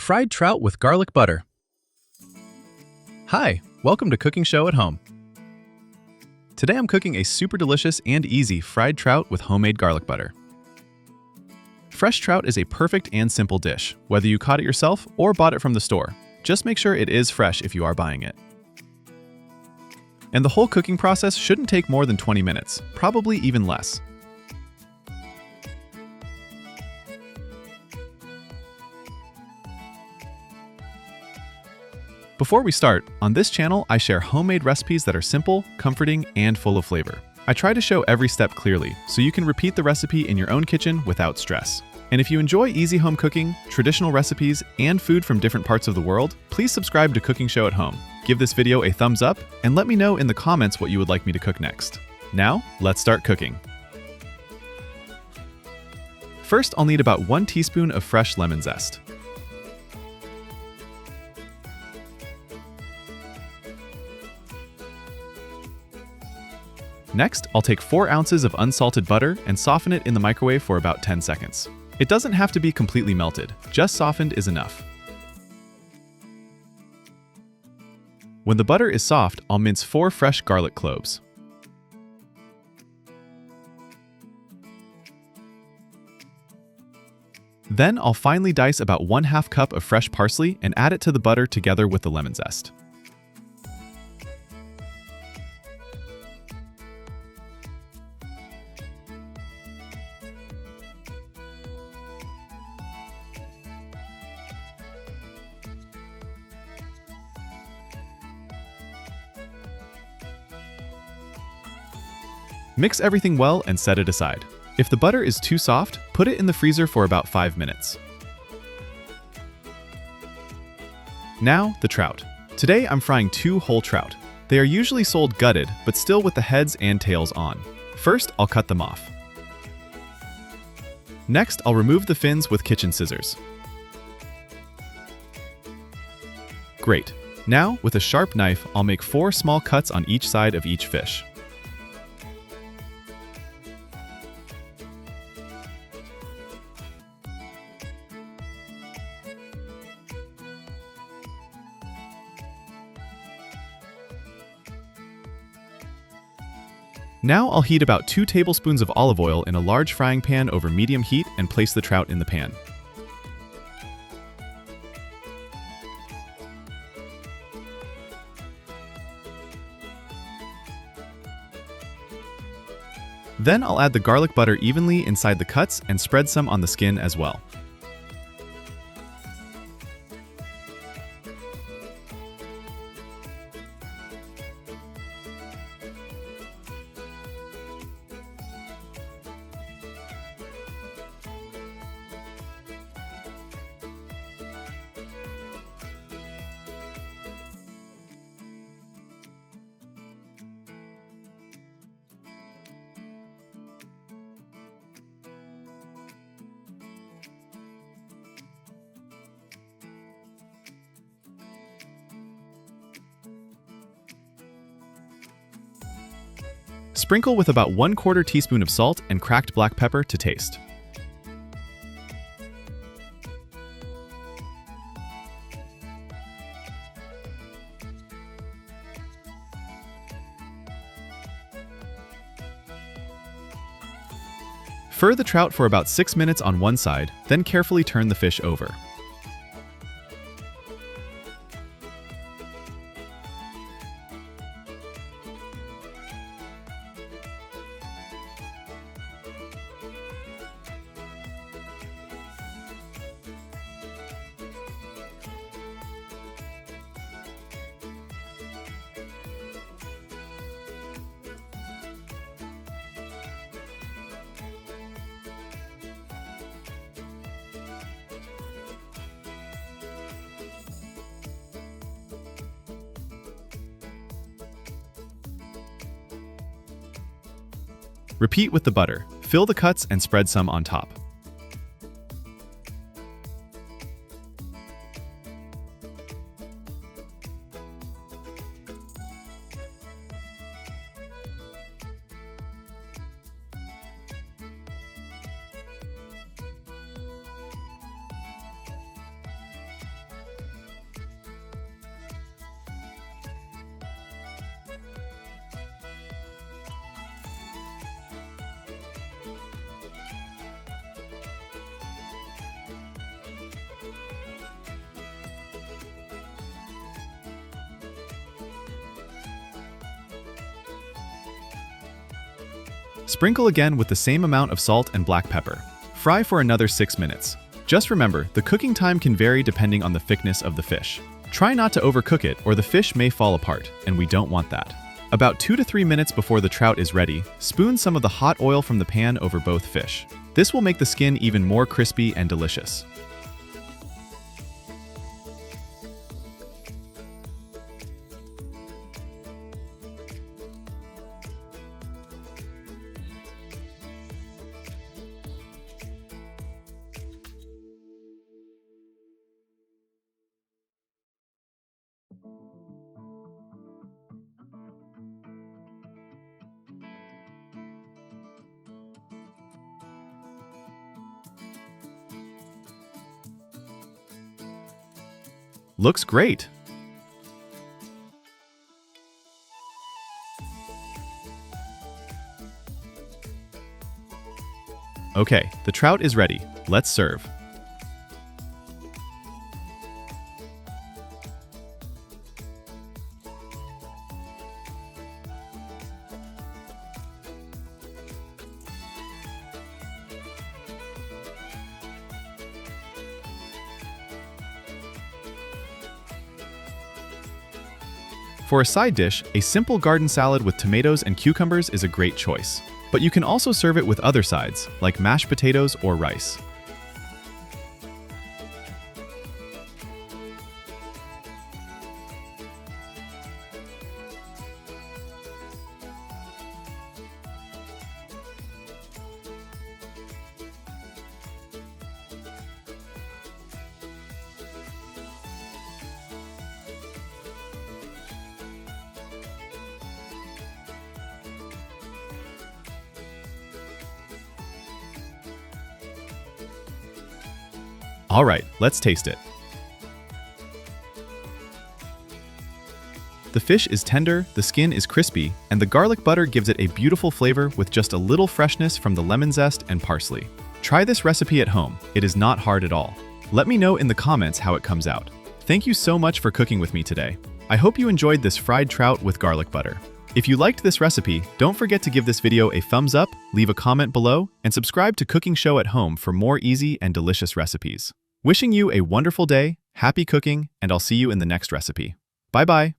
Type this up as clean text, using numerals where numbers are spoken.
Fried trout with garlic butter. Hi, welcome to Cooking Show at Home. Today I'm cooking a super delicious and easy fried trout with homemade garlic butter. Fresh trout is a perfect and simple dish, whether you caught it yourself or bought it from the store. Just make sure it is fresh if you are buying it. And the whole cooking process shouldn't take more than 20 minutes, probably even less. Before we start, on this channel I share homemade recipes that are simple, comforting, and full of flavor. I try to show every step clearly, so you can repeat the recipe in your own kitchen without stress. And if you enjoy easy home cooking, traditional recipes, and food from different parts of the world, please subscribe to Cooking Show at Home. Give this video a thumbs up, and let me know in the comments what you would like me to cook next. Now, let's start cooking. First, I'll need about 1 teaspoon of fresh lemon zest. Next, I'll take 4 ounces of unsalted butter and soften it in the microwave for about 10 seconds. It doesn't have to be completely melted, just softened is enough. When the butter is soft, I'll mince 4 fresh garlic cloves. Then I'll finely dice about 1/2 cup of fresh parsley and add it to the butter together with the lemon zest. Mix everything well and set it aside. If the butter is too soft, put it in the freezer for about 5 minutes. Now, the trout. Today I'm frying 2 whole trout. They are usually sold gutted, but still with the heads and tails on. First, I'll cut them off. Next, I'll remove the fins with kitchen scissors. Great. Now, with a sharp knife, I'll make 4 small cuts on each side of each fish. Now I'll heat about 2 tablespoons of olive oil in a large frying pan over medium heat and place the trout in the pan. Then I'll add the garlic butter evenly inside the cuts and spread some on the skin as well. Sprinkle with about 1/4 teaspoon of salt and cracked black pepper to taste. Fry the trout for about 6 minutes on one side, then carefully turn the fish over. Repeat with the butter. Fill the cuts and spread some on top. Sprinkle again with the same amount of salt and black pepper. Fry for another 6 minutes. Just remember, the cooking time can vary depending on the thickness of the fish. Try not to overcook it or the fish may fall apart, and we don't want that. About 2 to 3 minutes before the trout is ready, spoon some of the hot oil from the pan over both fish. This will make the skin even more crispy and delicious. Looks great! Okay, the trout is ready. Let's serve. For a side dish, a simple garden salad with tomatoes and cucumbers is a great choice. But you can also serve it with other sides, like mashed potatoes or rice. Alright, let's taste it. The fish is tender, the skin is crispy, and the garlic butter gives it a beautiful flavor with just a little freshness from the lemon zest and parsley. Try this recipe at home. It is not hard at all. Let me know in the comments how it comes out. Thank you so much for cooking with me today. I hope you enjoyed this fried trout with garlic butter. If you liked this recipe, don't forget to give this video a thumbs up, leave a comment below, and subscribe to Cooking Show at Home for more easy and delicious recipes. Wishing you a wonderful day, happy cooking, and I'll see you in the next recipe. Bye-bye.